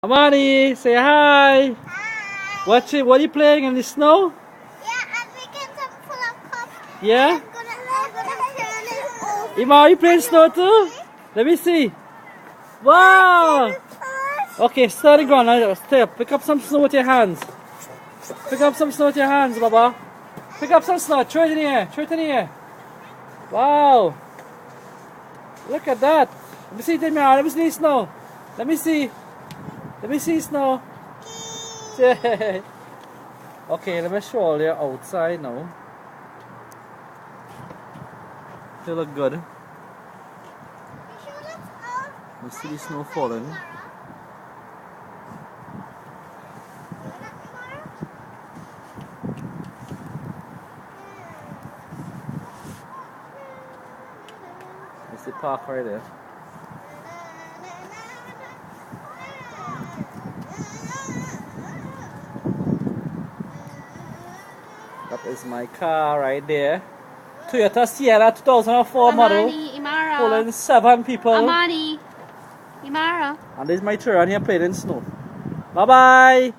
Amani, say hi. Hi. What are you playing in the snow? Yeah, I'm making some full of cups. Yeah? I'm gonna turn it over. Ima, are you playing snow too? Let me see. Wow! Okay, start the ground. Now, stay up. Pick up some snow with your hands. Pick up some snow with your hands, Baba. Pick up some snow. Throw it in the air. Throw it in the air. Wow! Look at that. Let me see, Timmy. Let me see snow. Let me see. Let me see snow. Okay, let me show you outside now. They look good. You see the snow falling. That's the park right there. That is my car right there. Toyota Sierra 2004 model. Imara. Pulling 7 people. Amani. Imara. And this is my children here playing in snow. Bye bye.